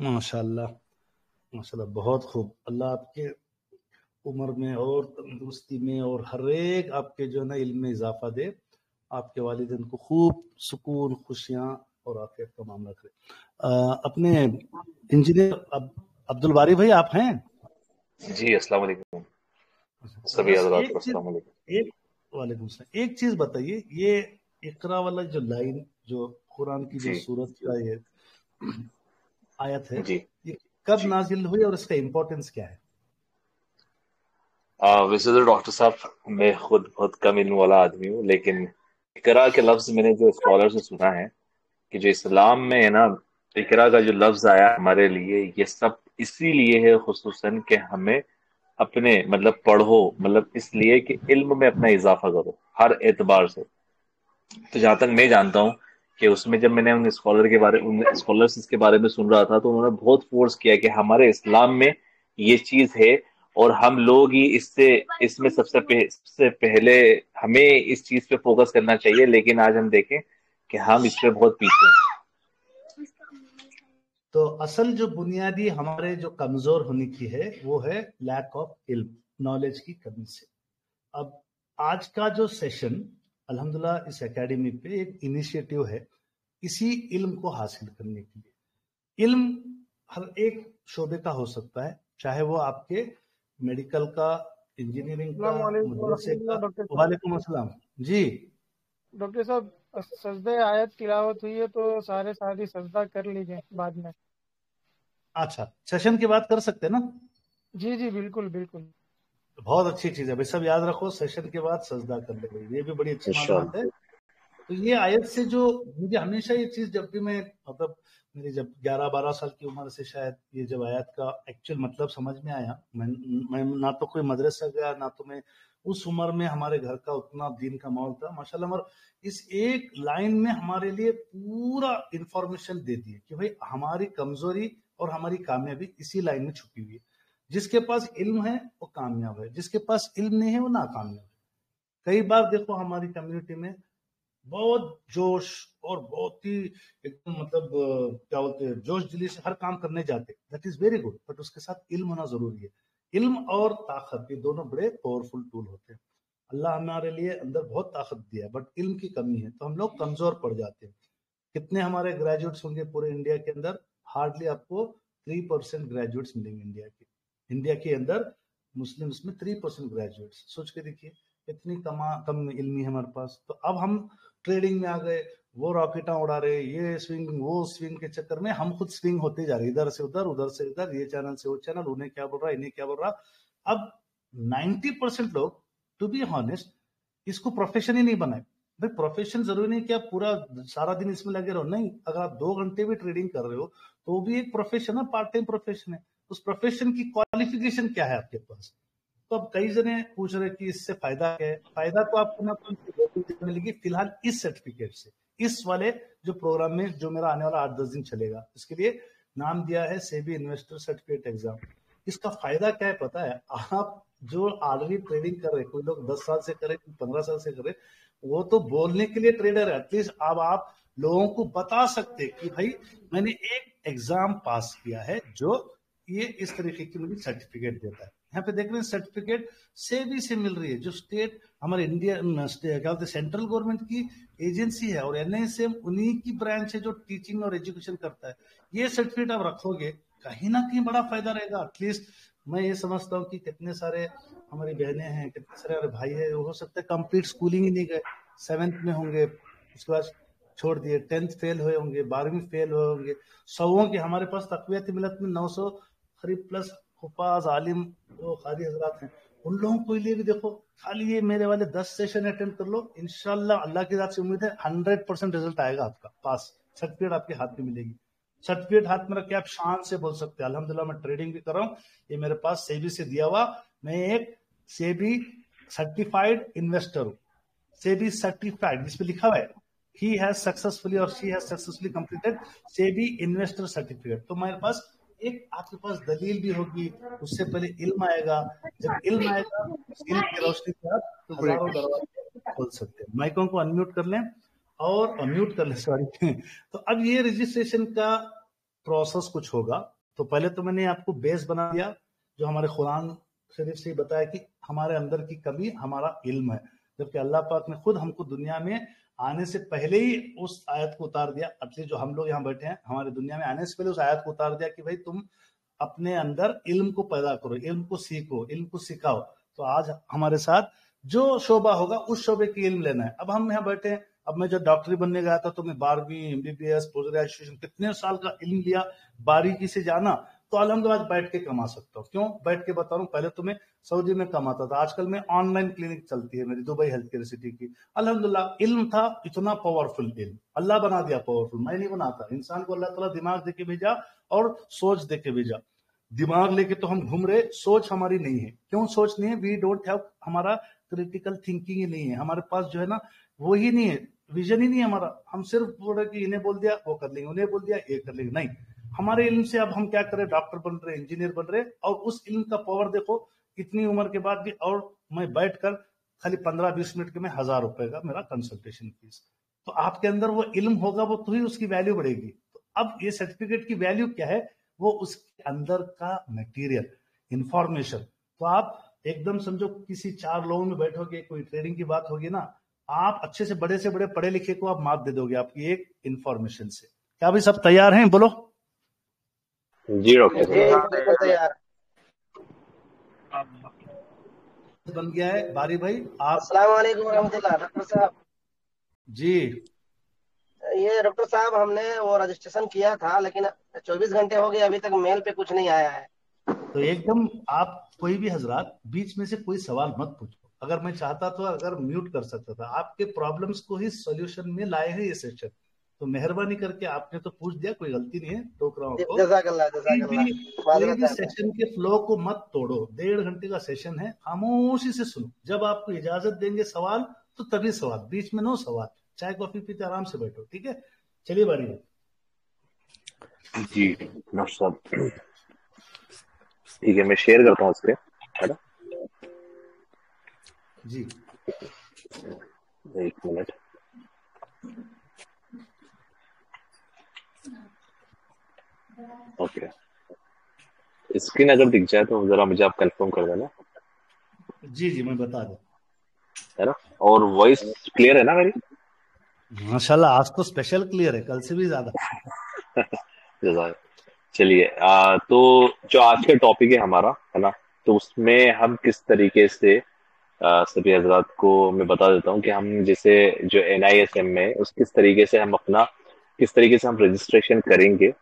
माशाल्लाह माशाल्लाह, बहुत खूब। अल्लाह आपके उम्र में और तंदुरुस्ती में और हर एक आपके जो है ना इल्म में इजाफा दे, आपके वालिदैन को खूब सुकून, खुशियां और आफियत का मामला करे। अपने इंजीनियर अब्दुल बारी भाई आप हैं? जी, अस्सलाम वालेकुम सभी हज़रात को अस्सलाम वालेकुम। वालेकुम सलाम। एक चीज बताइए, ये इकरा वाला जो लाइन जो कुरान की जो सूरत का ये आयत है, ये कब नाजिल हुई और इसका इम्पोर्टेंस क्या है? वैसे तो डॉक्टर साहब मैं खुद बहुत कम इल्म वाला आदमी हूँ, लेकिन इकरा के लफ्ज मैंने जो स्कॉलर से सुना है कि जो इस्लाम में है ना, इकरा का जो लफ्ज आया हमारे लिए, ये सब इसीलिए है खुसूसन कि हमें अपने मतलब पढ़ो, मतलब इसलिए कि इल्म में अपना इजाफा करो हर एतबार से। तो जहां तक मैं जानता हूँ कि उसमें जब मैंने उन स्कॉलर्स के बारे में सुन रहा था, तो उन्होंने बहुत फोर्स किया कि हमारे इस्लाम में ये चीज है और हम लोग ही इसमें सबसे पहले हमें इस चीज पे फोकस करना चाहिए। लेकिन आज हम देखें कि हम इस पे बहुत पीछे हैं। तो असल जो बुनियादी हमारे जो कमजोर होने की है वो है लैक ऑफ इल्म, नॉलेज की कमी से। अब आज का जो सेशन अल्हम्दुलिल्लाह इस एकेडमी पे एक इनिशिएटिव है इसी इल्म को हासिल करने के लिए। इल्म हर एक शोबे का हो सकता है, चाहे वो आपके मेडिकल का, इंजीनियरिंग का, मदरसे का। वालेकुम अस्सलाम जी। डॉक्टर साहब, सजदे आयत तिलावत हुई है तो सारे सजदा कर लीजिए बाद में। अच्छा, सेशन की बात कर सकते हैं ना? जी जी बिल्कुल बिल्कुल, बहुत अच्छी चीज है भाई, सब याद रखो, सेशन के बाद सजदा कर ले, ये भी बड़ी अच्छी मालूमात है। तो ये आयत से जो मुझे हमेशा ये चीज, जब भी मैं मतलब मेरी जब 11-12 साल की उम्र से शायद ये जब आयत का एक्चुअल मतलब समझ में आया, मैं ना तो कोई मदरसा गया, ना तो मैं उस उम्र में हमारे घर का उतना दीन का माहौल था माशाल्लाह, मगर इस एक लाइन में हमारे लिए पूरा इंफॉर्मेशन दे दी कि भाई हमारी कमजोरी और हमारी कामयाबी इसी लाइन में छुपी हुई है। जिसके पास इल्म है वो कामयाब है, जिसके पास इल्म नहीं है वो नाकामयाब है। कई बार देखो हमारी कम्युनिटी में बहुत जोश और बहुत ही एकदम मतलब क्या बोलते हैं, जोश दिली से हर काम करने जाते, that is very good, but उसके साथ इल्म होना जरूरी है। इल्म और ताकत ये दोनों बड़े पावरफुल टूल होते हैं। अल्लाह हमारे लिए अंदर बहुत ताकत दिया है, बट इल्म की कमी है तो हम लोग कमजोर पड़ जाते हैं। कितने हमारे ग्रेजुएट्स होंगे पूरे इंडिया के अंदर? हार्डली आपको 3% ग्रेजुएट्स मिलेंगे इंडिया के अंदर। मुस्लिम्स में 3% ग्रेजुएट्स, सोच के देखिए इतनी कम इल्मी है हमारे पास। तो अब हम ट्रेडिंग में आ गए, वो रॉकेटा उड़ा रहे, ये स्विंग वो स्विंग के चक्कर में हम खुद स्विंग होते जा रहे, इधर से उधर, उधर से इधर, ये चैनल से वो चैनल, उन्हें क्या बोल रहा, इन्हें क्या बोल रहा। अब 90% लोग, टू बी हॉनेस्ट, इसको प्रोफेशन ही नहीं बनाए। भाई प्रोफेशन जरूरी नहीं कि आप पूरा सारा दिन इसमें लगे रहो, नहीं, अगर आप 2 घंटे भी ट्रेडिंग कर रहे हो तो भी एक प्रोफेशन है, पार्ट टाइम प्रोफेशन है। उस प्रोफेशन की क्वालिफिकेशन क्या है आपके पास? तो अब कई जने पूछ रहे कि इससे फायदा क्या है। फायदा तो आपको ना मिलेगी फिलहाल इस सर्टिफिकेट से, इस वाले जो प्रोग्राम में जो मेरा आने वाला 8-10 दिन चलेगा, इसके लिए नाम दिया है सेबी इन्वेस्टर सर्टिफिकेट एग्जाम। इसका फायदा क्या है पता है? आप जो ऑलरेडी ट्रेडिंग कर रहे, कोई लोग 10 साल से करे, 15 साल से करे, वो तो बोलने के लिए ट्रेडर है। एटलीस्ट अब आप लोगों को बता सकते कि भाई मैंने एक एग्जाम पास किया है जो ये इस तरीके की मुझे सर्टिफिकेट देता है। यहाँ पे देख रहे हैं सर्टिफिकेट सेबी से मिल रही है, जो स्टेट हमारे इंडिया क्या बोलते हैं सेंट्रल गवर्नमेंट की एजेंसी है, और एनआईएसएम उन्हीं की ब्रांच है जो टीचिंग और एजुकेशन करता है। ये सर्टिफिकेट आप रखोगे, कहीं ना कहीं बड़ा फायदा रहेगा। एटलीस्ट मैं ये समझता हूँ कि कितने सारे हमारी बहनें हैं, कितने सारे हमारे भाई है, हो सकता है कंप्लीट स्कूलिंग ही नहीं गए, 7th में होंगे, उसके बाद छोड़ दिए, 10th फेल हुए होंगे, 12वीं फेल हुए होंगे, सौों के हमारे पास तकवीयत मिलत में 900 करीब प्लस हुफाज आलिम जो कारी हजरात हैं, उन लोगों को लिए भी देखो, खाली ये मेरे वाले 10 सेशन अटेंड कर लो, इंशाल्लाह अल्लाह की जात से उम्मीद है 100% रिजल्ट आएगा आपका, पास सर्टिफिकेट आपके हाथ में मिलेगी। सर्टिफिकेट हाथ में रख के आप शान से बोल सकते हैं अल्हम्दुलिल्लाह मैं ट्रेडिंग भी कर रहा हूँ, ये मेरे पास सेबी से दिया हुआ, मैं एक सेबी सर्टिफाइड इन्वेस्टर हूँ, सेबी सर्टिफाइड जिसपे लिखा हुआ है he has successfully or she has successfully completed SEBI investor certificate. तो मेरे पास एक आपके पास दलील भी होगी, उससे पहले इल्म आएगा, जब इल्म आएगा इल्म की रोशनी से आप हजारों दरवाजे खोल सकते हैं। माइकों को अनम्यूट कर लें और म्यूट कर लें, सॉरी। तो अब ये रजिस्ट्रेशन का प्रोसेस कुछ होगा। तो पहले तो मैंने आपको बेस बना दिया, जो हमारे कुरान शरीफ से बताया कि हमारे अंदर की कमी हमारा इल्म है, जबकि अल्लाह पाक ने खुद हमको दुनिया में आने से पहले ही उस आयत को उतार दिया। एटलीस्ट जो हम लोग यहाँ बैठे हैं, हमारे दुनिया में आने से पहले उस आयत को उतार दिया कि भाई तुम अपने अंदर इल्म को पैदा करो, इल्म को सीखो, इल्म को सिखाओ। तो आज हमारे साथ जो शोबा होगा उस शोबे की इल्म लेना है। अब हम यहाँ बैठे हैं, अब मैं जब डॉक्टरी बनने गया था तो मैं 12वीं MBBS पोस्ट ग्रेजुएशन कितने साल का इल्म लिया, बारीकी से जाना, तो अल्हम्दुलिल्लाह बैठ के कमा सकता हूँ। क्यों बैठ के बता रहा हूँ, पहले तो मैं सऊदी में कमाता था, आजकल मैं ऑनलाइन क्लिनिक चलती है मेरी दुबई हेल्थ केयर सिटी की। अल्हम्दुलिल्लाह इल्म था इतना पावरफुल, इल्म अल्लाह बना दिया पावरफुल, मैं नहीं बनाता। इंसान को अल्लाह ताला दिमाग देके भेजा और सोच देके भेजा। दिमाग लेके तो हम घूम रहे, सोच हमारी नहीं है। क्यों सोच नहीं है? वी डोंट हैव, हमारा क्रिटिकल थिंकिंग ही नहीं है हमारे पास, जो है ना वो ही नहीं है, विजन ही नहीं है हमारा। हम सिर्फ बोल रहे कि इन्हें बोल दिया वो कर लेंगे, उन्हें बोल दिया ये कर लेंगे, नहीं। हमारे इल्म से अब हम क्या करें, डॉक्टर बन रहे, इंजीनियर बन रहे, और उस इल्म का पावर देखो इतनी उम्र के बाद भी। और मैं बैठकर खाली 15-20 मिनट के में 1000 रुपए का मेरा कंसल्टेशन फीस। तो आपके अंदर वो इल्म होगा, वो तो ही उसकी वैल्यू बढ़ेगी। तो अब ये सर्टिफिकेट की वैल्यू क्या है, वो उसके अंदर का मटेरियल इंफॉर्मेशन। तो आप एकदम समझो किसी 4 लोगों में बैठोगे, कोई ट्रेडिंग की बात होगी ना, आप अच्छे से बड़े पढ़े लिखे को आप मात दे दोगे आपकी एक इंफॉर्मेशन से। क्या भाई सब तैयार हैं? बोलो जी डॉक्टर तैयार। बन गया है बारी भाई। आप अस्सलाम वालेकुम रहमतुल्लाह। डॉक्टर साहब जी, ये डॉक्टर साहब हमने वो रजिस्ट्रेशन किया था, लेकिन 24 घंटे हो गए अभी तक मेल पे कुछ नहीं आया है। तो एकदम आप कोई भी हजरात बीच में से कोई सवाल मत पूछो। अगर मैं चाहता तो अगर म्यूट कर सकता था, आपके प्रॉब्लम्स को ही सॉल्यूशन में लाए हैं ये सेशन। तो मेहरबानी करके आपने तो पूछ दिया, कोई गलती नहीं है, टोक रहा हूँ। जज़ाकल्लाह कोई भी सेशन के फ्लो को मत तोड़ो। 1.5 घंटे का सेशन है, खामोशी से सुनो। जब आपको इजाजत देंगे सवाल तो तभी सवाल, बीच में नो सवाल। चाय कॉफी पीते आराम से बैठो, ठीक है? चलिए बारी जी डॉक्टर साहब, ठीक है, मैं शेयर करता हूँ इसके, है ना जी। 1 मिनट। ओके, स्क्रीन अगर दिख जाए तो जरा मुझे आप कंफर्म कर देना। जी जी मैं बता दूं, है ना? और वॉइस क्लियर है ना मेरी? माशाल्लाह आज तो स्पेशल क्लियर है, कल से भी ज्यादा। चलिए, तो जो आज का टॉपिक है हमारा, है ना, तो उसमें हम किस तरीके से सभी हजरात को मैं बता देता हूँ कि हम जैसे जो NISM में उस किस तरीके से हम रजिस्ट्रेशन करेंगे,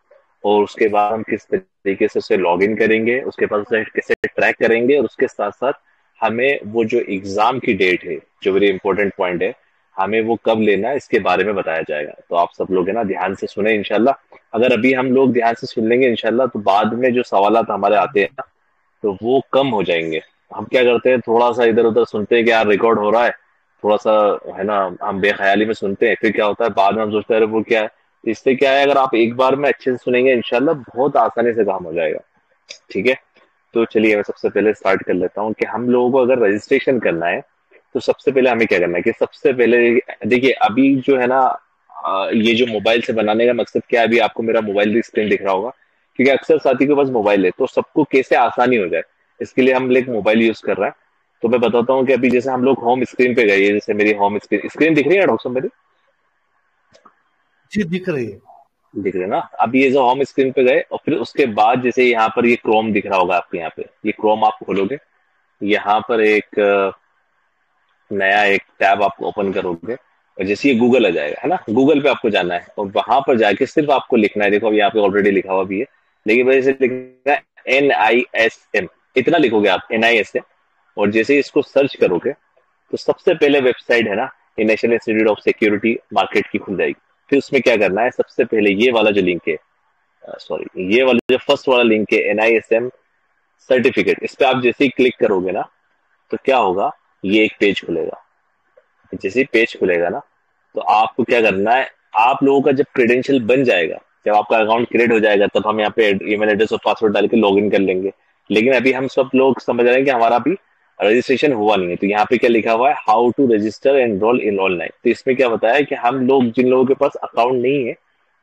और उसके बाद हम किस तरीके से उसे लॉग इन करेंगे, उसके बाद उसे कैसे ट्रैक करेंगे, और उसके साथ साथ हमें वो जो एग्जाम की डेट है, जो वेरी इंपॉर्टेंट पॉइंट है, हमें वो कब लेना है इसके बारे में बताया जाएगा। तो आप सब लोग है ना ध्यान से सुने इंशाल्लाह। अगर अभी हम लोग ध्यान से सुन लेंगे इंशाल्लाह, तो बाद में जो सवालात हमारे आते हैं ना, तो वो कम हो जाएंगे। हम क्या करते हैं, थोड़ा सा इधर उधर सुनते हैं कि यार रिकॉर्ड हो रहा है, थोड़ा सा है ना, हम बेख्याली में सुनते हैं, फिर क्या होता है बाद में हम सोचते हैं वो क्या है। इससे क्या है, अगर आप एक बार में अच्छे से सुनेंगे इंशाल्लाह बहुत आसानी से काम हो जाएगा, ठीक है? तो चलिए मैं सबसे पहले स्टार्ट कर लेता हूँ कि हम लोगों को अगर रजिस्ट्रेशन करना है तो सबसे पहले हमें क्या करना है कि सबसे पहले देखिए अभी जो है ना ये जो मोबाइल से बनाने का मकसद क्या है, अभी आपको मेरा मोबाइल की स्क्रीन दिख रहा होगा, क्योंकि अक्सर साथी के पास मोबाइल है तो सबको कैसे आसानी हो जाए इसके लिए हम लोग मोबाइल यूज कर रहे हैं। तो मैं बताता हूँ कि अभी जैसे हम लोग होम स्क्रीन पे गए, जैसे मेरी होम स्क्रीन दिख रही है डॉक्टर साहब मेरी? जी दिख रही है। दिख रही है ना? अब ये जो होम स्क्रीन पे गए और फिर उसके बाद जैसे यहाँ पर ये क्रोम दिख रहा होगा आपको, यहाँ पे ये क्रोम आप खोलोगे, यहाँ पर एक नया एक टैब आप ओपन करोगे और जैसे ये गूगल आ जाएगा, है ना, गूगल पे आपको जाना है और वहां पर जाके सिर्फ आपको लिखना है, देखो अब यहाँ पे ऑलरेडी लिखा हुआ भी है, लेकिन वजह से लिखना है NISM, इतना लिखोगे आप NISM, और जैसे ही इसको सर्च करोगे तो सबसे पहले वेबसाइट है ना ये national institute of security market की खुल जाएगी। फिर उसमें क्या करना है, सबसे पहले ये वाला जो लिंक है, सॉरी ये वाला जो फर्स्ट वाला लिंक है NISM सर्टिफिकेट, इस पे आप जैसे ही क्लिक करोगे ना तो क्या होगा, ये एक पेज खुलेगा। जैसे ही पेज खुलेगा ना तो आपको क्या करना है, आप लोगों का जब क्रेडेंशियल बन जाएगा, जब आपका अकाउंट क्रिएट हो जाएगा तब हम यहाँ पे ईमेल एड्रेस और पासवर्ड डाल के लॉग इन कर लेंगे। लेकिन अभी हम सब लोग समझ रहे हैं कि हमारा अभी रजिस्ट्रेशन हुआ नहीं है, तो यहाँ पे क्या लिखा हुआ है, how to register and enroll in online. तो इसमें क्या बताया है कि हम लोग, जिन लोगों के पास अकाउंट नहीं है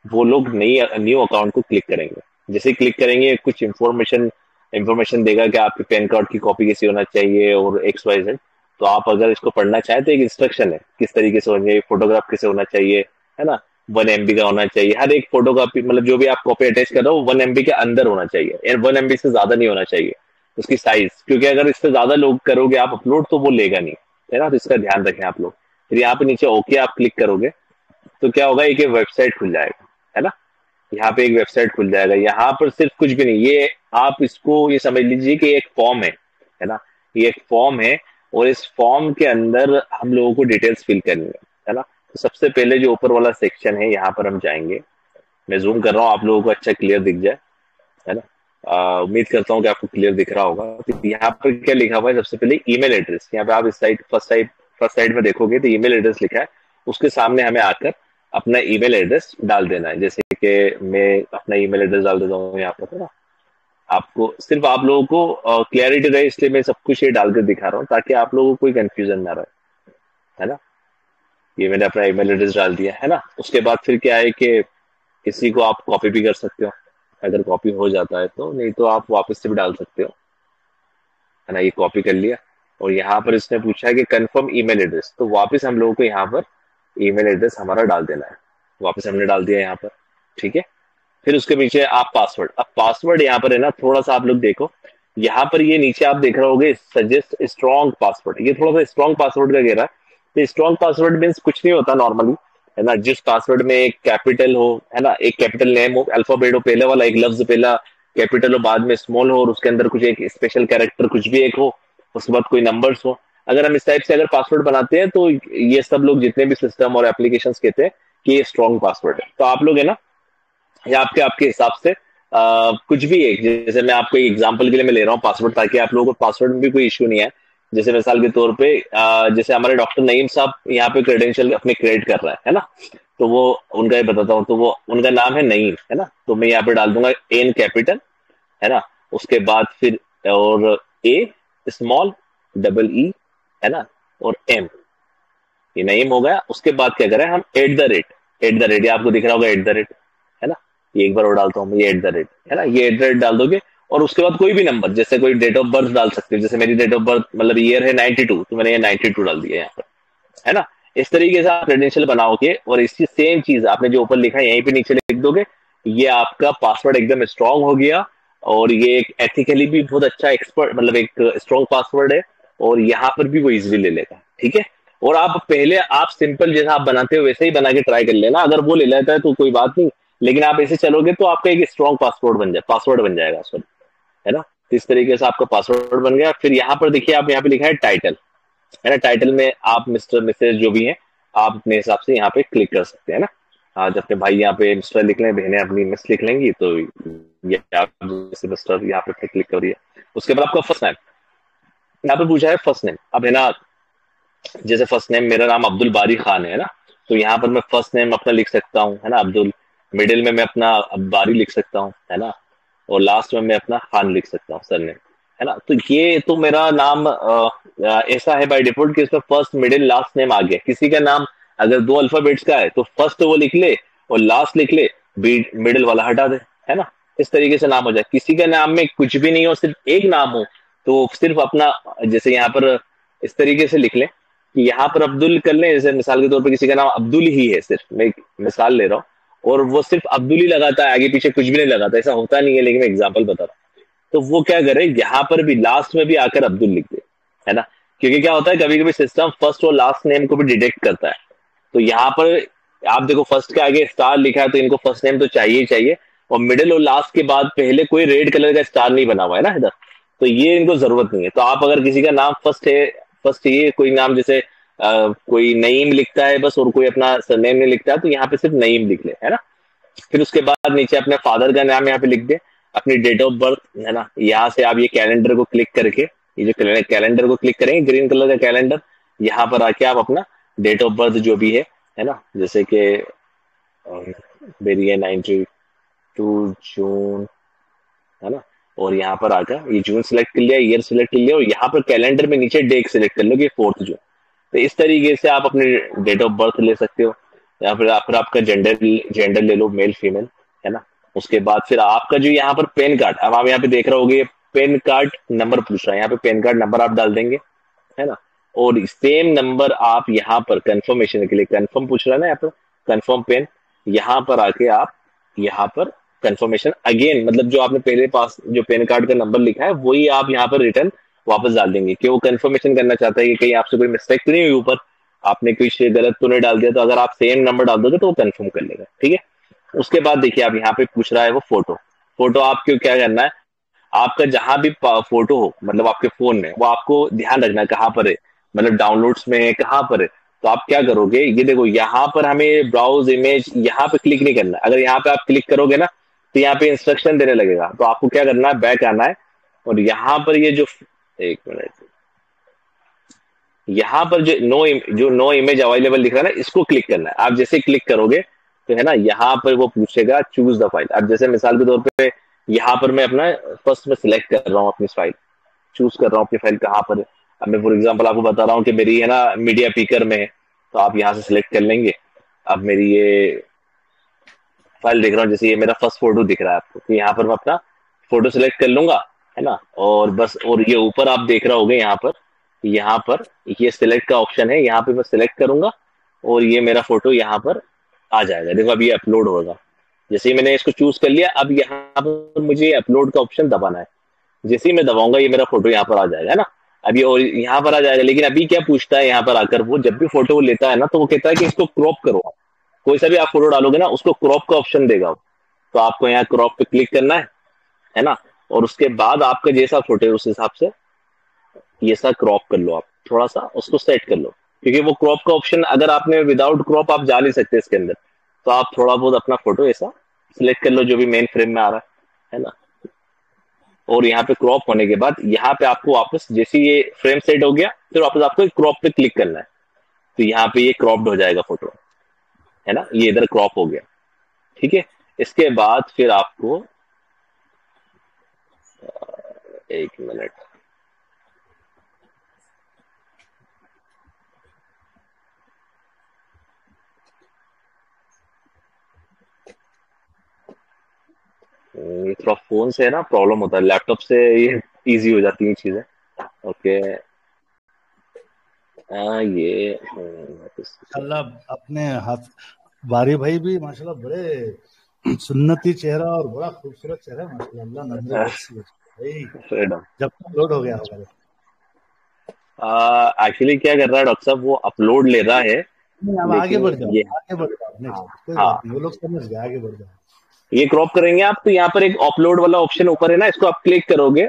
वो लोग न्यू अकाउंट को क्लिक करेंगे। जैसे क्लिक करेंगे कुछ इंफॉर्मेशन देगा कि आपके पैन कार्ड की कॉपी कैसी होना चाहिए और XYZ। तो आप अगर इसको पढ़ना चाहें तो एक इंस्ट्रक्शन है किस तरीके से होना चाहिए, फोटोग्राफ कैसे होना चाहिए, है ना, 1 MB का होना चाहिए, हर एक फोटो कॉपी, मतलब जो भी आप कॉपी अटैच कर रहे हो 1 MB के अंदर होना चाहिए, और 1 MB से ज्यादा नहीं होना चाहिए उसकी साइज, क्योंकि अगर इससे ज्यादा लोग करोगे आप अपलोड तो वो लेगा नहीं, है ना, तो इसका ध्यान रखें आप लोग। फिर यहाँ पे नीचे ओके आप क्लिक करोगे तो क्या होगा, एक वेबसाइट खुल जाएगा, है ना, यहाँ पे एक वेबसाइट खुल जाएगा। यहाँ पर सिर्फ कुछ भी नहीं, ये आप इसको ये समझ लीजिए कि एक फॉर्म है ना, ये एक फॉर्म है और इस फॉर्म के अंदर हम लोगों को डिटेल्स फिल करनी है ना। तो सबसे पहले जो ऊपर वाला सेक्शन है यहाँ पर हम जाएंगे, मैं जूम कर रहा हूँ आप लोगों को अच्छा क्लियर दिख जाए, है ना, उम्मीद करता हूँ कि आपको क्लियर दिख रहा होगा। तो यहाँ पर क्या लिखा हुआ है, सबसे पहले ईमेल एड्रेस, यहाँ पे आप इस साइड फर्स्ट साइड में देखोगे तो ईमेल एड्रेस लिखा है, उसके सामने हमें आकर अपना ईमेल एड्रेस डाल देना है। जैसे कि मैं अपना ईमेल एड्रेस डाल देता हूँ यहाँ पर, है ना, आपको सिर्फ आप लोगों को क्लैरिटी रहे इसलिए मैं सब कुछ ये डालकर दिखा रहा हूँ ताकि आप लोगों को कोई कंफ्यूजन ना रहे, है ना। ये मैंने अपना ईमेल एड्रेस डाल दिया, है ना। उसके बाद फिर क्या है कि किसी को आप कॉपी भी कर सकते हो, अगर कॉपी हो जाता है तो, नहीं तो आप वापस से भी डाल सकते हो, है ना। ये कॉपी कर लिया और यहाँ पर इसने पूछा है कि कंफर्म ईमेल एड्रेस, तो वापस हम लोगों को यहाँ पर ईमेल एड्रेस हमारा डाल देना है, वापस हमने डाल दिया यहाँ पर, ठीक है। फिर उसके पीछे आप पासवर्ड, अब पासवर्ड यहाँ पर है ना, थोड़ा सा आप लोग देखो यहाँ पर, ये नीचे आप देख रहे होगे सजेस्ट स्ट्रॉन्ग पासवर्ड, ये थोड़ा सा स्ट्रॉन्ग पासवर्ड का घेरा है। तो स्ट्रॉन्ग पासवर्ड मीन्स कुछ नहीं होता नॉर्मली, है ना, जिस पासवर्ड में एक कैपिटल हो, है ना, एक कैपिटल नेम हो, अल्फाबेट हो, पहले वाला एक लफ्ज पहला कैपिटल हो बाद में स्मॉल हो और उसके अंदर कुछ एक स्पेशल कैरेक्टर कुछ भी एक हो, उसके बाद कोई नंबर्स हो। अगर हम इस टाइप से अगर पासवर्ड बनाते हैं तो ये सब लोग जितने भी सिस्टम और एप्लीकेशंस कहते हैं कि ये स्ट्रॉन्ग पासवर्ड है। तो आप लोग है ना या आपके हिसाब से कुछ भी एक, जैसे मैं आपको एग्जांपल के लिए मैं ले रहा हूँ पासवर्ड, ताकि आप लोगों को पासवर्ड में भी कोई इश्यू नहीं है। जैसे मिसाल के तौर पे जैसे हमारे डॉक्टर नईम साहब यहाँ पे क्रेडेंशियल अपने क्रिएट कर रहे हैं, है ना, तो वो उनका ही बताता हूँ, तो वो उनका नाम है नईम, है ना, तो मैं यहाँ पे डाल दूंगा एन कैपिटल, है ना, उसके बाद फिर और ए स्मॉल डबल ई, है ना, और एम, ये नईम हो गया। उसके बाद क्या करें हम, एट द रेट, ये आपको दिख रहा होगा एट द रेट, है ना, ये एक बार और डालता हूँ, ये एट द रेट, है ना, ये एट द रेट डाल दोगे और उसके बाद कोई भी नंबर, जैसे कोई डेट ऑफ बर्थ डाल सकते हो, जैसे मेरी डेट ऑफ बर्थ मतलब ईयर है 92, तो मैंने ये 92 डाल दिया यहाँ पर, है ना। इस तरीके से आप क्रेडेंशियल बनाओगे और इसकी सेम चीज आपने जो ऊपर लिखा है यहीं पे नीचे लिख दोगे, ये आपका पासवर्ड एकदम स्ट्रांग हो गया और ये एक एथिकली भी बहुत अच्छा एक्सपर्ट, मतलब एक स्ट्रॉन्ग पासवर्ड है और यहाँ पर भी वो इजिली ले लेगा, ठीक है। और आप पहले आप सिंपल जैसा आप बनाते हो वैसे ही बना के ट्राई कर लेना, अगर वो ले लेता है तो कोई बात नहीं, लेकिन आप ऐसे चलोगे तो आपका एक स्ट्रॉन्ग पासवर्ड बन जाएगा, सॉरी, है ना। तो इस तरीके से आपका पासवर्ड बन गया। फिर यहाँ पर देखिए, आप यहाँ पे लिखा है टाइटल, है ना, टाइटल में आप मिस्टर मिसेज जो भी हैं आप अपने हिसाब से यहाँ पे क्लिक कर सकते हैं ना। आज अपने भाई यहाँ पे मिस्टर लिख लें, बहनें अपनी मिस लिख लेंगी, तो ये आप जैसे मिस्टर यहाँ पे क्लिक कर दिया। उसके बाद आपका फर्स्ट नेम, यहाँ पे पूछा है फर्स्ट नेम, अब है ना, जैसे फर्स्ट नेम मेरा नाम अब्दुल बारी खान है ना, तो यहाँ पर मैं फर्स्ट नेम अपना लिख सकता हूँ, है ना, अब्दुल, मिडिल में मैं अपना बारी लिख सकता हूँ, है ना, और लास्ट में मैं अपना खान लिख सकता हूँ, सरनेम। है ना। तो ये तो मेरा नाम ऐसा है बाय डिफॉल्ट कि इसमें फर्स्ट मिडिल लास्ट नेम आ गया। किसी का नाम अगर 2 अल्फाबेट्स का है तो फर्स्ट वो लिख ले और लास्ट लिख ले, मिडिल वाला हटा दे, है ना। इस तरीके से नाम हो जाए। किसी का नाम में कुछ भी नहीं हो, सिर्फ एक नाम हो, तो सिर्फ अपना, जैसे यहाँ पर इस तरीके से लिख ले कि यहाँ पर अब्दुल कर ले, जैसे मिसाल के तौर पर किसी का नाम अब्दुल ही है, सिर्फ मैं एक मिसाल ले रहा हूँ, और वो सिर्फ अब्दुल ही लगाता है, आगे पीछे कुछ भी नहीं लगाता, ऐसा होता नहीं है, लेकिन मैं एग्जाम्पल बता रहा हूँ। तो वो क्या करे, यहाँ पर भी लास्ट में भी आकर अब्दुल लिख दे, है ना। क्योंकि क्या होता है, कभी कभी सिस्टम फर्स्ट और लास्ट नेम को भी डिटेक्ट करता है। तो यहाँ पर आप देखो फर्स्ट के आगे स्टार लिखा है, तो इनको फर्स्ट नेम तो चाहिए ही चाहिए, और मिडिल और लास्ट के बाद पहले कोई रेड कलर का स्टार नहीं बना हुआ है ना इधर, तो ये इनको जरूरत नहीं है। तो आप अगर किसी का नाम फर्स्ट ये कोई नाम जैसे कोई नईम लिखता है बस, और कोई अपना सरनेम नहीं लिखता है, तो यहाँ पे सिर्फ नईम लिख ले, है ना। फिर उसके बाद नीचे अपने फादर का नाम यहाँ पे लिख दे, अपनी डेट ऑफ बर्थ, है ना। यहाँ से आप ये कैलेंडर को क्लिक करके, ये जो कैलेंडर को क्लिक करेंगे, ग्रीन कलर का कैलेंडर, यहाँ पर आके आप अपना डेट ऑफ बर्थ जो भी है ना, जैसे कि मेरी है 92 जून, है ना। और यहाँ पर आकर ये जून सिलेक्ट कर लिया, ईयर सिलेक्ट कर लिया, और यहाँ पर कैलेंडर में नीचे डेट सिलेक्ट कर लो कि 4 जून। तो इस तरीके से आप अपने डेट ऑफ बर्थ ले सकते हो, या फिर आपका जेंडर ले लो, मेल फीमेल, है ना। उसके बाद फिर आपका जो यहाँ पर पैन कार्ड, अब आप यहाँ पे देख रहे होगे पैन कार्ड नंबर पूछ रहा है, यहाँ पे पैन कार्ड नंबर आप डाल देंगे, है ना। और सेम नंबर आप यहाँ पर कंफर्मेशन के लिए, कंफर्म पूछ रहा है ना यहाँ पर, कंफर्म पैन, यहाँ पर आके आप यहाँ पर कंफर्मेशन अगेन, मतलब जो आपने पहले पास जो पैन कार्ड का नंबर लिखा है वही आप यहाँ पर रिटर्न वापस डाल देंगे, कि वो कंफर्मेशन करना चाहता है कि कहीं आपसे कोई मिस्टेक तो नहीं हुई, ऊपर आपने कोई गलत तो नहीं डाल दिया। तो अगर आप सेम नंबर डाल दोगे तो वो कंफर्म कर लेगा, ठीक है। उसके बाद देखिए आप यहाँ पे पूछ रहा है वो फोटो आपको क्या करना है, आपका जहां भी फोटो हो, मतलब आपके फोन में, वो आपको ध्यान रखना है कहाँ पर है, मतलब डाउनलोड्स में है, कहाँ पर है। तो आप क्या करोगे, ये देखो यहाँ पर हमें ब्राउज इमेज, यहाँ पे क्लिक नहीं करना। अगर यहाँ पे आप क्लिक करोगे ना तो यहाँ पे इंस्ट्रक्शन देने लगेगा। तो आपको क्या करना है, बैक आना है, और यहाँ पर ये जो, एक मिनट, यहाँ पर जो नो इमेज अवेलेबल लिख रहा है ना, इसको क्लिक करना है। आप जैसे क्लिक करोगे तो है ना, यहाँ पर वो पूछेगा चूज द फाइल। अब जैसे मिसाल के तौर पे यहाँ पर मैं अपना फर्स्ट में सिलेक्ट कर रहा हूँ, अपनी फाइल चूज कर रहा हूँ, अपनी फाइल कहाँ पर है। अब मैं फॉर एग्जांपल आपको बता रहा हूँ कि मेरी है ना मीडिया पीकर में है, तो आप यहाँ से सिलेक्ट कर लेंगे। अब मेरी ये फाइल देख रहा हूँ, जैसे ये मेरा फर्स्ट फोटो दिख रहा है आपको, तो यहाँ पर मैं अपना फोटो सिलेक्ट कर लूंगा, है ना। और बस, और ये ऊपर आप देख रहे होगे यहाँ पर ये सिलेक्ट का ऑप्शन है, यहाँ पे मैं सिलेक्ट करूंगा और ये मेरा फोटो यहाँ पर आ जाएगा। देखो अब ये अपलोड होगा, जैसे ही मैंने इसको चूज कर लिया, अब यहाँ पर मुझे अपलोड का ऑप्शन दबाना है। जैसे ही मैं दबाऊंगा ये मेरा फोटो यहाँ पर आ जाएगा ना, अभी और यहाँ पर आ जाएगा। लेकिन अभी क्या पूछता है यहाँ पर आकर, वो जब भी फोटो वो लेता है ना, तो वो कहता है कि इसको क्रॉप करो। कोई सा भी आप फोटो डालोगे ना, उसको क्रॉप का ऑप्शन देगा। तो आपको यहाँ क्रॉप पे क्लिक करना है ना, और उसके बाद आपका जैसा फोटो है उस हिसाब से ये सा क्रॉप कर लो, आप थोड़ा सा उसको सेट कर लो, क्योंकि वो क्रॉप का ऑप्शन अगर आपने विदाउट क्रॉप आप जा नहीं सकते इसके अंदर। तो आप थोड़ा बहुत अपना फोटो ऐसा सिलेक्ट कर लो जो भी मेन फ्रेम में आ रहा है ना। और यहाँ पे क्रॉप होने के बाद यहाँ पे आपको वापस, जैसे ये फ्रेम सेट हो गया, फिर वापस आपको क्रॉप पे क्लिक करना है। तो यहाँ पे ये क्रॉप्ड हो जाएगा फोटो, है ना, ये इधर क्रॉप हो गया, ठीक है। इसके बाद फिर आपको एक मिनट, ये थोड़ा फोन से है ना प्रॉब्लम होता है, लैपटॉप से ये इजी हो जाती है चीजें। ओके, ये माशाल्लाह अपने हाथ बारी भाई भी माशाल्लाह बड़े सुन्नती चेहरा और बड़ा खूबसूरत चेहरा है माशाल्लाह। भाई जब तक लोड हो गया होगा। एक्चुअली क्या कर रहा है डॉक्टर साहब, वो अपलोड ले रहा है। अब आगे बढ़ जाओ, आगे बढ़ जाओ, वो लोग समझ गए, आगे बढ़ जाओ। ये क्रॉप करेंगे आप, तो यहाँ पर एक अपलोड वाला ऑप्शन ऊपर है ना, इसको आप क्लिक करोगे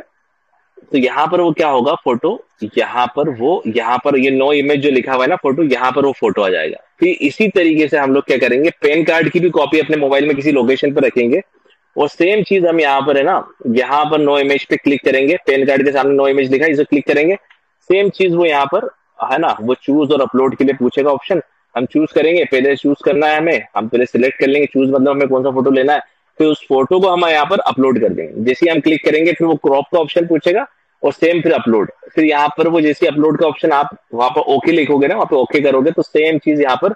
तो यहाँ पर वो क्या होगा, फोटो यहाँ पर ये नो इमेज जो लिखा हुआ है ना फोटो, यहाँ पर वो फोटो आ जाएगा। फिर इसी तरीके से हम लोग क्या करेंगे, पैन कार्ड की भी कॉपी अपने मोबाइल में किसी लोकेशन पर रखेंगे, और सेम चीज हम यहाँ पर है ना, यहाँ पर नो इमेज पे क्लिक करेंगे, पैन कार्ड के सामने नो इमेज लिखा है, इसे क्लिक करेंगे, सेम चीज वो यहाँ पर है ना, वो चूज और अपलोड के लिए पूछेगा ऑप्शन, हम चूज करेंगे, पहले चूज करना है हमें, हम पहले सिलेक्ट कर लेंगे, चूज मतलब हमें कौन सा फोटो लेना है, फिर उस फोटो को हम यहाँ पर अपलोड कर देंगे। जैसे ही हम क्लिक करेंगे फिर वो क्रॉप का ऑप्शन पूछेगा, और सेम फिर अपलोड। फिर यहाँ पर वो जैसे अपलोड का ऑप्शन आप वहां पर ओके लिखोगे ना, वहां पे ओके करोगे तो सेम चीज यहाँ पर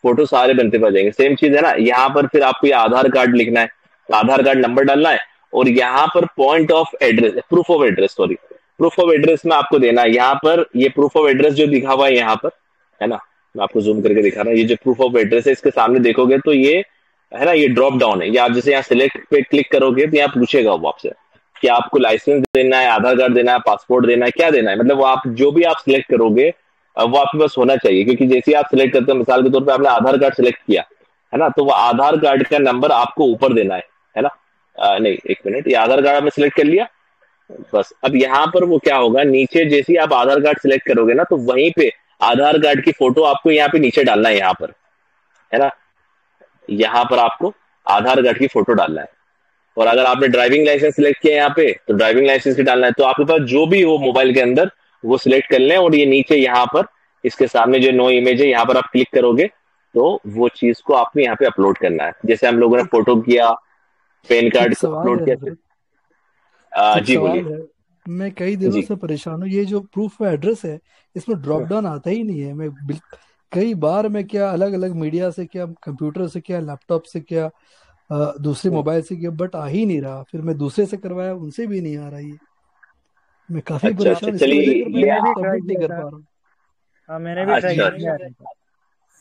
फोटो सारे बनते पा जाएंगे। सेम चीज है ना, यहाँ पर फिर आपको ये आधार कार्ड लिखना है, तो आधार कार्ड नंबर डालना है, और यहाँ पर point of address, proof of address, sorry proof of address में आपको देना है। यहाँ पर ये प्रूफ ऑफ एड्रेस जो लिखा हुआ है यहाँ पर, है ना, मैं आपको जूम करके दिखा रहा हूँ, ये जो प्रूफ ऑफ एड्रेस है इसके सामने देखोगे तो ये है ना, ये ड्रॉप डाउन है। या आप जैसे यहाँ सिलेक्ट पे क्लिक करोगे तो यहाँ पूछेगा वो आपसे कि आपको लाइसेंस देना है, आधार कार्ड देना है, पासपोर्ट देना है, क्या देना है, मतलब वो आप जो भी आप सिलेक्ट करोगे वो आपके पास होना चाहिए। क्योंकि जैसे आप सिलेक्ट करते हो, मिसाल के तौर पर आपने आधार कार्ड सिलेक्ट किया है ना, तो वो आधार कार्ड का नंबर आपको ऊपर देना है ना। नहीं, एक मिनट, ये आधार कार्ड आपने सिलेक्ट कर लिया बस। अब यहाँ पर वो क्या होगा, नीचे जैसे ही आप आधार कार्ड सिलेक्ट करोगे ना, तो वहीं पे आधार कार्ड की फोटो आपको यहाँ पे नीचे डालना है, यहाँ पर है ना, यहाँ पर आपको आधार कार्ड की फोटो डालना है। और अगर आपने ड्राइविंग लाइसेंस सिलेक्ट किया यहाँ पे, तो ड्राइविंग लाइसेंस की डालना है। तो आपके पास जो भी हो मोबाइल के अंदर वो सिलेक्ट कर लें, और ये नीचे यहाँ पर इसके सामने जो नो इमेज है यहाँ पर आप क्लिक करोगे तो वो चीज को आपने यहाँ पे अपलोड करना है। जैसे हम लोगों ने फोटो किया, पैन कार्ड को अपलोड किया। एक जी सवाल बोलिए। है, मैं कई दिनों जी से परेशान हूँ, ये जो प्रूफ ऑफ एड्रेस है इसमें ड्रॉप डाउन आता ही नहीं है। कई बार मैं क्या अलग अलग मीडिया से, क्या कंप्यूटर से, क्या लैपटॉप से, क्या दूसरे मोबाइल से किया, बट आ ही नहीं रहा। फिर मैं दूसरे से करवाया, उनसे भी नहीं आ रहा ये। मैं काफी अच्छा, परेशान इसकी चलिए वजह कर मैं ये मैंने भी ट्राई सबमिट नहीं किया कर था। पा रहा हूँ। हाँ, मैंने भी ट्राई अच्छा किया।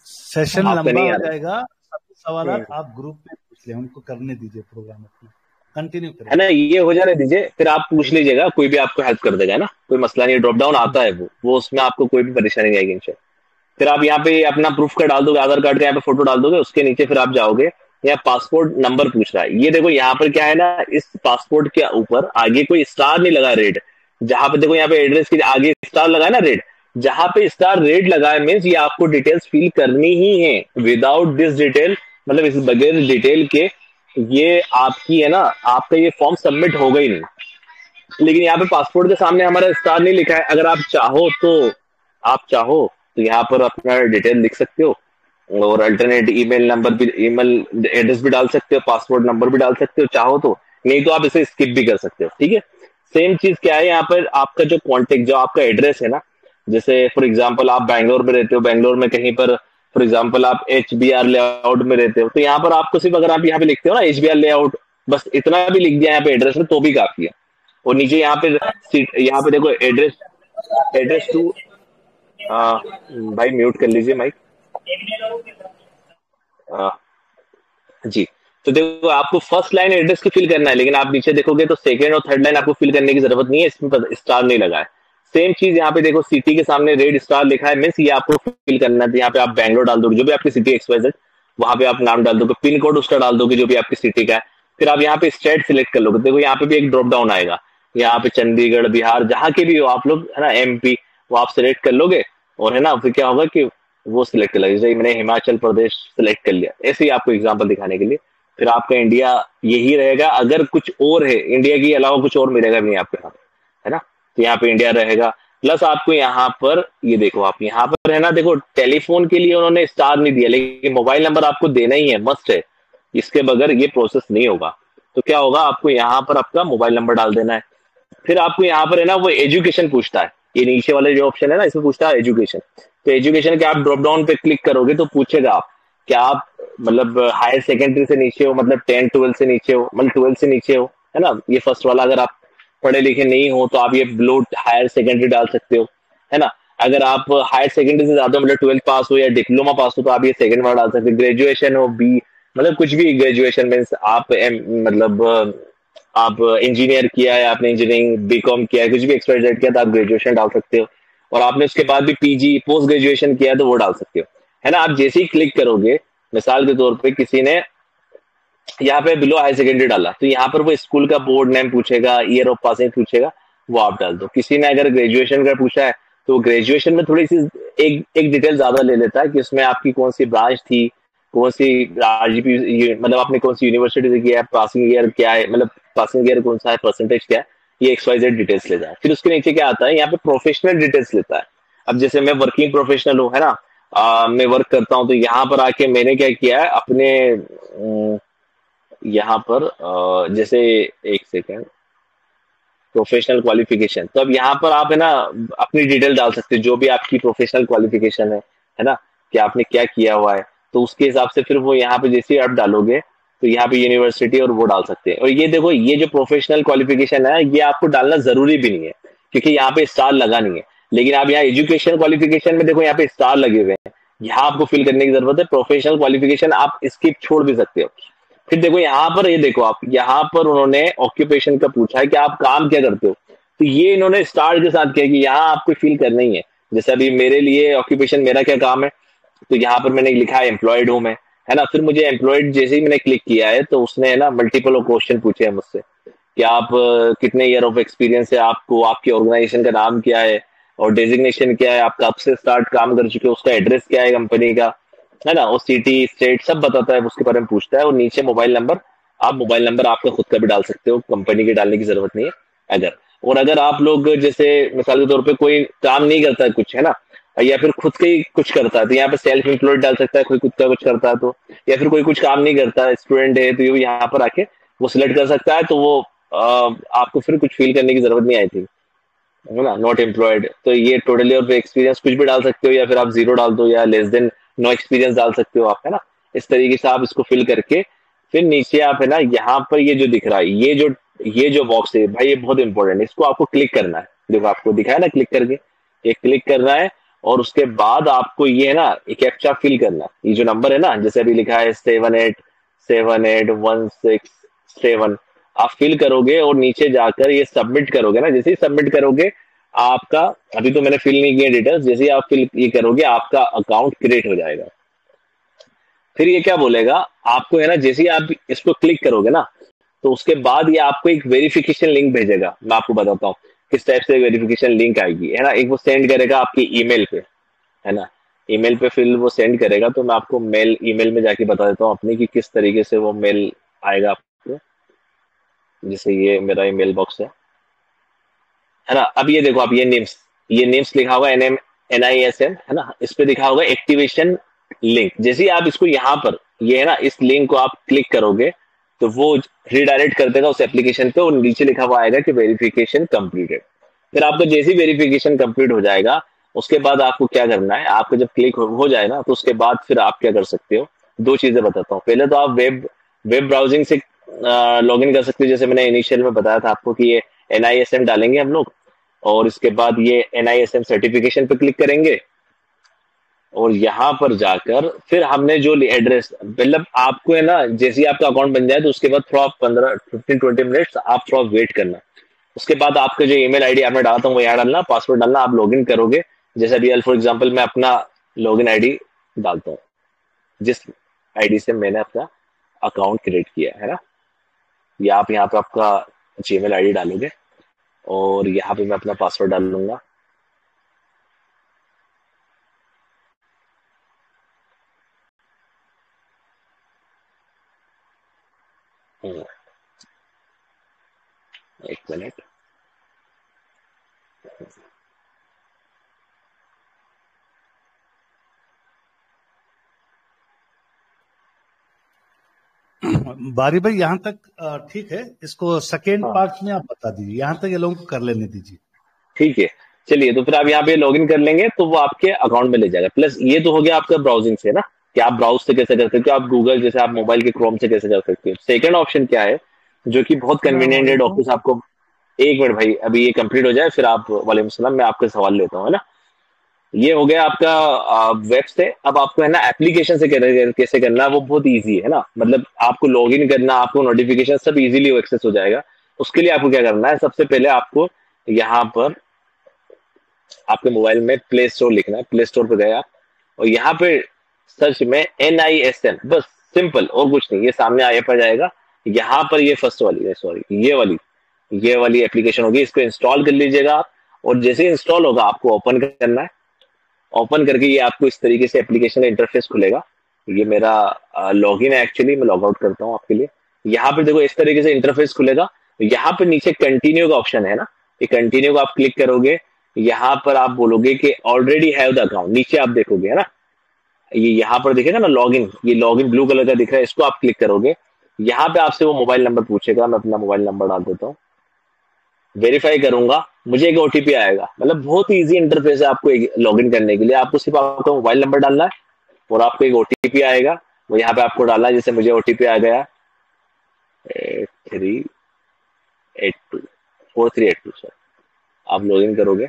सेशन आपका लंबा नहीं हो आ रहा जाएगा, सभी सवाल है। आप ग्रुप में पूछ लें, उनको करने दीजिए, प्रोग्राम अपना कंटिन्यू है करें। ना, ये हो जाने दीजिए, फिर आप पूछ लीजिएगा, कोई भी आपको हेल्प कर देगा, है ना, कोई मसला नहीं। ड्रॉप डाउन आता है वो उसमें आपको कोई भी परेशानी नहीं आएगी इनसे। फिर आप यहाँ पे अपना प्रूफ का डाल दोगे, आधार कार्ड का यहाँ पे फोटो डाल दोगे, उसके नीचे फिर आप जाओगे, यहाँ पासपोर्ट नंबर पूछ रहा है। ये देखो यहाँ पर क्या है ना, इस पासपोर्ट के ऊपर आगे कोई स्टार नहीं लगा रेड, जहां पे देखो यहाँ पे एड्रेस के आगे स्टार लगा है ना रेड, जहां पे स्टार रेड लगा है मीन्स ये आपको डिटेल्स फिल करनी ही है। विदाउट दिस डिटेल, मतलब इस बगैर डिटेल के ये आपकी है ना, आपका ये फॉर्म सबमिट होगा ही नहीं। लेकिन यहाँ पे पासपोर्ट के सामने हमारा स्टार नहीं लिखा है। अगर आप चाहो तो यहाँ पर अपना डिटेल लिख सकते हो, और अल्टरनेट ईमेल नंबर भी, ईमेल एड्रेस भी डाल सकते हो, पासपोर्ट नंबर भी डाल सकते हो चाहो तो, नहीं तो आप इसे स्किप भी कर सकते हो। ठीक है, सेम चीज क्या है यहाँ पर, आपका जो कॉन्टेक्ट, जो आपका एड्रेस है ना, जैसे फॉर एग्जाम्पल आप बैंगलोर में रहते हो, बैंगलोर में कहीं पर फॉर एग्जाम्पल आप HBR लेआउट में रहते हो, तो यहाँ पर आपको सिर्फ अगर आप यहाँ पे लिखते हो ना HBR लेआउट, बस इतना भी लिख दिया यहाँ पे एड्रेस में तो भी काफी है। और नीचे यहाँ पे यहाँ पे देखो एड्रेस टू, भाई म्यूट कर लीजिए माइक। जी, तो देखो आपको फर्स्ट लाइन एड्रेस की फिल करना है, लेकिन आप नीचे देखोगे तो सेकंड और थर्ड लाइन आपको फिल करने की जरूरत नहीं है, इसमें स्टार नहीं लगा है। सेम चीज यहाँ पे देखो, सिटी के सामने रेड स्टार लिखा है, मीन्स ये आपको फिल करना है। यहाँ पे आप बैंगलोर डाल दोगे, जो भी आपकी सिटी XYZ, वहां पे आप नाम डाल दोगे, पिन कोड उसका डाल दोगे जो भी आपकी सिटी का है। फिर आप यहाँ पे स्टेट सिलेक्ट कर लोगे, देखो यहाँ पे भी एक ड्रॉप डाउन आएगा, यहाँ पे चंडीगढ़, बिहार, जहां के भी हो आप लोग, है ना, MP, वो आप सिलेक्ट कर लोगे। और है ना, फिर क्या होगा कि वो सिलेक्ट कर लेगा, जैसे मैंने हिमाचल प्रदेश सिलेक्ट कर लिया, ऐसे ही आपको एग्जाम्पल दिखाने के लिए। फिर आपका इंडिया यही रहेगा, अगर कुछ और है इंडिया के अलावा कुछ और मिलेगा भी नहीं आपके साथ, है ना, तो यहाँ पे इंडिया रहेगा। प्लस आपको यहाँ पर ये देखो, आप यहाँ पर है ना, देखो टेलीफोन के लिए उन्होंने स्टार नहीं दिया, लेकिन मोबाइल नंबर आपको देना ही है, मस्ट है, इसके बगैर ये प्रोसेस नहीं होगा। तो क्या होगा, आपको यहाँ पर आपका मोबाइल नंबर डाल देना है। फिर आपको यहाँ पर है ना वो एजुकेशन पूछता है, ये नीचे वाले जो ऑप्शन है ना, इसमें पूछता है एजुकेशन। तो एजुकेशन के आप ड्रॉप डाउन पे क्लिक करोगे तो पूछेगा आप क्या आप मतलब हायर सेकेंडरी से नीचे हो, मतलब 10 12 से नीचे हो, मतलब 12 से नीचे हो, है ना, ये फर्स्ट वाला। अगर आप पढ़े लिखे नहीं हो तो आप ये बिलो हायर सेकेंडरी डाल सकते हो, है ना। अगर आप हायर सेकेंडरी से ज्यादा मतलब 12th पास हो या डिप्लोमा पास हो तो आप ये सेकंड वाला डाल सकते हो। ग्रेजुएशन हो B, मतलब कुछ भी, ग्रेजुएशन मीन्स आप मतलब आप इंजीनियर किया है, आपने इंजीनियरिंग BCom किया है, कुछ भी XYZ किया तो आप ग्रेजुएशन डाल सकते हो। और आपने उसके बाद भी PG पोस्ट ग्रेजुएशन किया तो वो डाल सकते हो, है ना। आप जैसे ही क्लिक करोगे, मिसाल के तौर पे किसी ने यहाँ पे बिलो हायर सेकेंडरी डाला, तो यहाँ पर वो स्कूल का बोर्ड नेम पूछेगा, ईयर ऑफ पासिंग पूछेगा, वो आप डाल दो। किसी ने अगर ग्रेजुएशन का पूछा है तो ग्रेजुएशन में थोड़ी सी एक डिटेल ज्यादा ले लेता है कि उसमें आपकी कौन सी ब्रांच थी, कौन सी RGP, मतलब आपने कौन सी यूनिवर्सिटी से किया है, पासिंग ईयर क्या है, मतलब पासिंग ईयर कौन सा है, परसेंटेज क्या है, ये XYZ डिटेल्स लेता है। फिर उसके नीचे क्या आता है, यहाँ पे प्रोफेशनल डिटेल्स लेता है। अब जैसे मैं वर्किंग प्रोफेशनल हूँ, है ना, मैं वर्क करता हूँ, तो यहाँ पर आके मैंने क्या किया है अपने यहाँ पर जैसे एक सेकेंड, प्रोफेशनल क्वालिफिकेशन। तो अब यहाँ पर आप है ना अपनी डिटेल डाल सकते हो, जो भी आपकी प्रोफेशनल क्वालिफिकेशन है ना, कि आपने क्या किया हुआ है, तो उसके हिसाब से फिर वो यहाँ पे जैसे आप डालोगे तो यहाँ पे यूनिवर्सिटी और वो डाल सकते हैं। और ये देखो, ये जो प्रोफेशनल क्वालिफिकेशन है ये आपको डालना जरूरी भी नहीं है, क्योंकि यहाँ पे स्टार लगा नहीं है। लेकिन आप यहाँ एजुकेशन क्वालिफिकेशन में देखो, यहाँ पे स्टार लगे हुए हैं, यहाँ आपको फिल करने की जरूरत है। प्रोफेशनल क्वालिफिकेशन आप स्किप छोड़ भी सकते हो। फिर देखो यहाँ पर, ये देखो आप यहाँ पर उन्होंने ऑक्यूपेशन का पूछा है कि आप काम क्या करते हो, तो ये इन्होंने स्टार के साथ किया कि यहाँ आपको फील करना ही है। जैसे अभी मेरे लिए ऑक्यूपेशन, मेरा क्या काम है, तो यहाँ पर मैंने लिखा है एम्प्लॉयड हूं मैं, है ना। फिर मुझे एम्प्लॉयड जैसे ही मैंने क्लिक किया है तो उसने है ना मल्टीपल क्वेश्चन पूछे हैं मुझसे कि आप कितने ईयर ऑफ एक्सपीरियंस है आपको, आपकी ऑर्गेनाइजेशन का नाम क्या है और डेजिग्नेशन क्या है, आप कब से स्टार्ट काम कर चुके हो, उसका एड्रेस क्या है कंपनी का, है ना, और सिटी स्टेट सब बताता है, उसके बारे में पूछता है। और नीचे मोबाइल नंबर, आप मोबाइल नंबर आपका खुद का भी डाल सकते हो, कंपनी के डालने की जरूरत नहीं है अगर। और अगर आप लोग जैसे मिसाल के तौर पे कोई काम नहीं करता है कुछ, है ना, या फिर खुद का ही कुछ करता है, तो यहाँ पे सेल्फ एम्प्लॉयड डाल सकता है, कोई खुद का कुछ करता है तो, या फिर कोई कुछ काम नहीं करता है, स्टूडेंट है, तो ये यहाँ पर आके वो सिलेक्ट कर सकता है। तो वो आपको फिर कुछ फील करने की जरूरत नहीं आई थी, है ना, नॉट एम्प्लॉयड। तो ये टोटली और एक्सपीरियंस कुछ भी डाल सकते हो, या फिर आप 0 डाल दो, या लेस देन नो एक्सपीरियंस डाल सकते हो आप, है ना। इस तरीके से आप इसको फिल करके फिर नीचे आप है ना यहाँ पर ये जो दिख रहा है, ये जो बॉक्स है भाई, ये बहुत इंपॉर्टेंट है, इसको आपको क्लिक करना है। देखो आपको दिखा है ना क्लिक करके, ये क्लिक करना है। और उसके बाद आपको ये है ना एक कैप्चा फिल करना है। ये जो नंबर है ना, जैसे अभी लिखा है 787816 आप फिल करोगे और नीचे जाकर ये सबमिट करोगे ना। जैसे ही सबमिट करोगे आपका, अभी तो मैंने फिल नहीं किया डिटेल्स, जैसे ही आप फिल ये करोगे आपका अकाउंट क्रिएट हो जाएगा। फिर ये क्या बोलेगा आपको, है ना, जैसे ही आप इसको क्लिक करोगे ना, तो उसके बाद ये आपको एक वेरिफिकेशन लिंक भेजेगा। मैं आपको बताता हूँ किस टाइप से वेरिफिकेशन लिंक आएगी, है ना। एक वो सेंड करेगा आपकी ईमेल पे, है ना, ईमेल पे फिर वो सेंड करेगा। तो मैं आपको ईमेल में जाके बता देता हूँ अपनी कि किस तरीके से वो मेल आएगा आपको। जैसे ये मेरा ईमेल बॉक्स है ना। अब ये देखो आप, ये नेम्स लिखा होगा NISM, है ना, इस पे लिखा होगा एक्टिवेशन लिंक। जैसे ही आप इसको यहाँ पर ये है ना, इस लिंक को आप क्लिक करोगे तो वो रिडायरेक्ट कर देगा उस एप्लीकेशन पे, और नीचे लिखा हुआ आएगा कि वेरिफिकेशन कंप्लीटेड। फिर आपका जैसे ही वेरिफिकेशन कंप्लीट हो जाएगा, उसके बाद आपको क्या करना है, आपको जब क्लिक हो जाए ना, तो उसके बाद फिर आप क्या कर सकते हो, 2 चीजें बताता हूँ। पहले तो आप वेब ब्राउजिंग से लॉग इन कर सकते हो, जैसे मैंने इनिशियल में बताया था आपको कि ये NISM डालेंगे हम लोग, और इसके बाद ये NISM सर्टिफिकेशन पे क्लिक करेंगे, और यहाँ पर जाकर फिर हमने जो एड्रेस, मतलब आपको है ना, जैसे ही आपका अकाउंट बन जाए तो उसके बाद थोड़ा 15-20 मिनट्स आप थोड़ा वेट करना। उसके बाद आपका जो ईमेल आईडी आपने डाला था वो यहाँ डालना, पासवर्ड डालना, आप लॉगिन करोगे। जैसे अभी फॉर एग्जांपल मैं अपना लॉगिन आईडी डालता हूँ, जिस आईडी से मैंने अपना अकाउंट क्रिएट किया है ना, या आप यहाँ पे आपका जीमेल आईडी डालोगे, और यहाँ पे मैं अपना पासवर्ड डाल लूंगा। एक मिनट, बारी भाई यहाँ तक ठीक है, इसको सेकेंड हाँ पार्ट में आप बता दीजिए, यहाँ तक ये लोगों को कर लेने दीजिए। ठीक है, चलिए। तो फिर आप यहाँ पे लॉगिन कर लेंगे तो वो आपके अकाउंट में ले जाएगा। प्लस ये तो हो गया आपका ब्राउजिंग से ना, कि आप ब्राउज से कैसे कर सकते हो, आप गूगल जैसे आप मोबाइल के क्रोम से कैसे कर सकते हो। सेकंड ऑप्शन क्या है, जो कि बहुत कन्वीनियंट है अस्सलामुअलैकुम। डॉक्टर्स आपको। एक मिनट भाई, अभी ये कंप्लीट हो जाए फिर आप, वालेकुम सलाम, मैं आपका सवाल लेता हूँ, है ना। ये हो गया आपका वेब से। अब आपको है ना एप्लीकेशन से कैसे करना है, वो बहुत इजी है ना। मतलब आपको लॉगिन करना, आपको नोटिफिकेशन सब इजीली एक्सेस हो जाएगा। उसके लिए आपको क्या करना है, सबसे पहले आपको यहाँ पर आपके मोबाइल में प्ले स्टोर लिखना है। प्ले स्टोर पे गए आप, और यहाँ पे सर्च में NISM, बस सिंपल, और कुछ नहीं, ये सामने आया पर जाएगा। यहाँ पर ये फर्स्ट वाली, सॉरी ये वाली एप्लीकेशन होगी, इसको इंस्टॉल कर लीजिएगा आप। और जैसे इंस्टॉल होगा आपको ओपन करना है। ओपन करके ये आपको इस तरीके से एप्लीकेशन का इंटरफेस खुलेगा। ये मेरा लॉगिन है एक्चुअली, मैं लॉग आउट करता हूँ आपके लिए। यहाँ पे देखो इस तरीके से इंटरफेस खुलेगा। यहाँ पे नीचे कंटिन्यू का ऑप्शन है ना, ये कंटिन्यू को आप क्लिक करोगे। यहाँ पर आप बोलोगे कि ऑलरेडी हैव द अकाउंट, नीचे आप देखोगे, है ना, ये यहाँ पर दिखेगा ना लॉगिन, ये लॉगिन ब्लू कलर का दिख रहा है, इसको आप क्लिक करोगे। यहाँ पे आपसे वो मोबाइल नंबर पूछेगा, मैं अपना मोबाइल नंबर डाल देता हूँ। वेरीफाई करूंगा, मुझे एक ओटीपी आएगा। मतलब बहुत इजी इंटरफेस है आपको लॉग इन करने के लिए। आपको सिर्फ आपका मोबाइल नंबर डालना है और आपको एक ओटीपी आएगा, वो यहाँ पे आपको डालना है। जैसे मुझे ओटीपी आ गया 4382 सर, आप लॉग इन करोगे,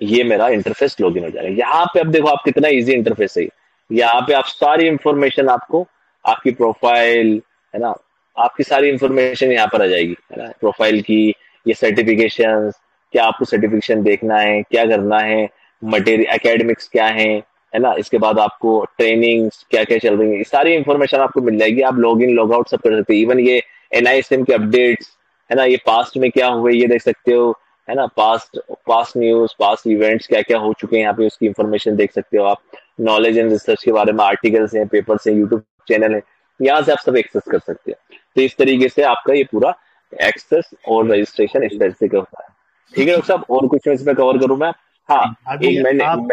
ये मेरा इंटरफेस लॉगिन हो जाएगा। यहाँ पे अब देखो आप कितना इजी इंटरफेस है। यहाँ पे आप सारी इंफॉर्मेशन, आपको आपकी प्रोफाइल है ना, आपकी सारी इंफॉर्मेशन यहाँ पर आ जाएगी, है ना, प्रोफाइल की, ये सर्टिफिकेशन, क्या आपको सर्टिफिकेशन देखना है, क्या करना है, मटेरियल एकेडमिक्स क्या है ना, इसके बाद आपको ट्रेनिंग्स क्या क्या चल रही है, सारी इंफॉर्मेशन आपको मिल जाएगी। आप लॉग इन लॉग आउट सब कर सकते हैं। इवन ये NISM के अपडेट्स है ना, ये पास्ट में क्या हुए ये देख सकते हो, है ना, पास्ट न्यूज, पास्ट इवेंट्स क्या क्या हो चुके हैं यहाँ पे, उसकी इंफॉर्मेशन देख सकते हो आप। नॉलेज एंड रिसर्च के बारे में आर्टिकल्स हैं, पेपर्स हैं, यूट्यूब चैनल है, यहाँ से आप सब एक्सेस कर सकते हैं। तो इस तरीके से आपका ये पूरा एक्सेस और रजिस्ट्रेशन इस तरीके का होता है। ठीक है डॉक्टर साहब, और कुछ इसमें कवर करूं मैं? हाँ, अभी एक मैंने आप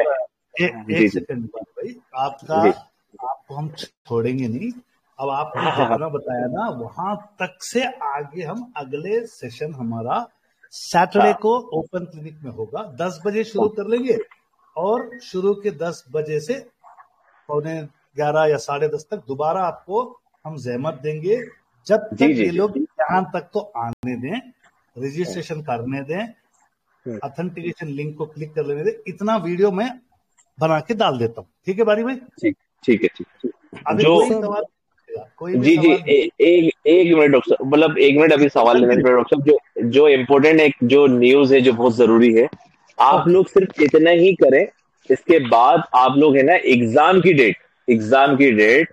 जी एक जी सेकंड भाई, आपका जी आपको हम छोड़ेंगे नहीं। अब आपने जितना बताया ना, वहां तक से आगे हम अगले सेशन हमारा सैटरडे हाँ, को ओपन क्लिनिक में होगा। 10 बजे शुरू कर लेंगे और शुरू के 10 बजे से 11:15 या 10:30 तक दोबारा आपको हम जहमत देंगे। जब जी तक जी ये जी लोग यहाँ तक तो आने दें, रजिस्ट्रेशन करने दें, हम्म, ऑथेंटिकेशन लिंक को क्लिक कर लेने दें। इतना वीडियो मैं बना के डाल देता हूँ। ठीक है बारी भाई, ठीक ठीक है, ठीक। अभी जो कोई डॉक्टर साहब सवाल पूछेगा? कोई भी जी जी सवाल नहीं। एक मिनट डॉक्टर साहब, मतलब एक मिनट अभी सवाल लेने कंटिन्यू। पे डॉक्टर साहब, जो इम्पोर्टेंट एक जो न्यूज है जो बहुत जरूरी है, आप ओके, लोग सिर्फ इतना ही करें। इसके बाद आप लोग है ना, एग्जाम की डेट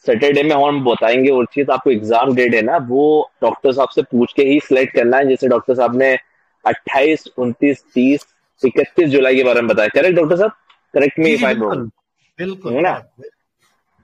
सैटरडे में हम बताएंगे। और चीज आपको एग्जाम डेट है ना, वो डॉक्टर साहब से पूछ के ही सिलेक्ट करना है। जैसे डॉक्टर साहब ने 28, 29, 30, 31 जुलाई के बारे में बताया, करेक्ट डॉक्टर साहब? करेक्ट मी जी इफ जी, आई बिल्कुल रॉन्ग, बिल्कुल है ना? करेक्ट।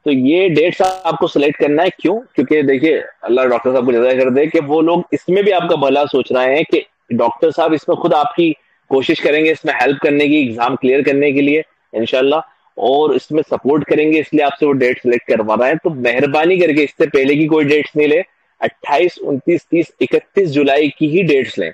तो ये डेट्स आपको सिलेक्ट करना है। क्यों? क्योंकि देखिए, अल्लाह डॉक्टर साहब को जजा कर दे कि वो लोग इसमें भी आपका भला सोच रहे हैं कि डॉक्टर साहब इसमें खुद आपकी कोशिश करेंगे इसमें हेल्प करने की, एग्जाम क्लियर करने के लिए इंशाल्लाह, और इसमें सपोर्ट करेंगे, इसलिए आपसे वो डेट सिलेक्ट करवा रहे हैं। तो मेहरबानी करके इससे पहले की कोई डेट्स नहीं ले। 28, 29, 30, 31 जुलाई की ही डेट्स लें,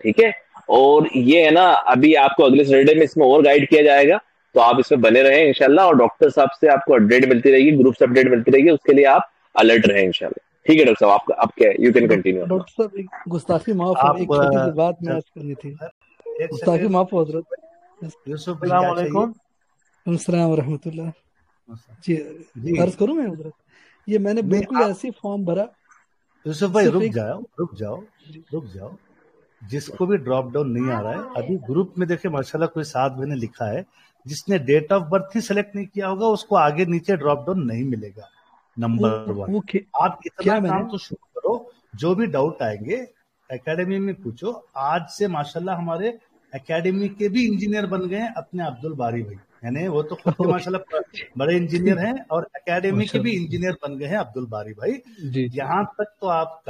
ठीक है? और ये है ना, अभी आपको अगले सैटरडे में इसमें और गाइड किया जाएगा, तो आप इसमें बने रहें इंशाल्लाह। और डॉक्टर साहब से आपको अपडेट मिलती रहेगी, ग्रुप से अपडेट मिलती रहेगी, उसके लिए आप अलर्ट रहें इंशाल्लाह। ठीक है डॉक्टर साहब, आपका आप क्या, यू कैन कंटिन्यू अपना। डॉक्टर साहब एक गुस्ताखी माफ है, आप एक छोटी सी बात मैं जब आज करनी थी। एक गुस्ताखी सेकंड, माफ हो हजरत। यूसुफ भाई अस्सलाम क्या चाहिए? वालेकुम। अस्सलाम वरहमतुल्लाह। जी, जी अर्ज करूं मैं हजरत? ये मैंने नहीं, बिल्कुल आप ऐसी फॉर्म भरा, यूसुफ भाई सिर्फ रुक एक जाओ, रुक जाओ, रुक जाओ। जिसको भी ड्रॉप डाउन नहीं आ रहा है, अभी ग्रुप में देखिए माशाल्लाह कोई साथ मैंने लिखा है, जिसने डेट ऑफ बर्थ ही सेलेक्ट नहीं किया होगा उसको आगे नीचे ड्रॉप डाउन नहीं मिलेगा। नंबर वो 1, वो आप इतना क्या मैंने काम तो शुरू करो। जो भी डाउट आएंगे एकेडमी में पूछो। आज से माशाल्लाह हमारे एकेडमी के भी इंजीनियर बन गए हैं अपने अब्दुल बारी भाई, यानी वो तो खुद के ओके, माशाल्लाह बड़े इंजीनियर हैं, और एकेडमी के भी माशाल्लाह। इंजीनियर बन गए हैं अब्दुल बारी भाई। जी जी। यहाँ तक तो आप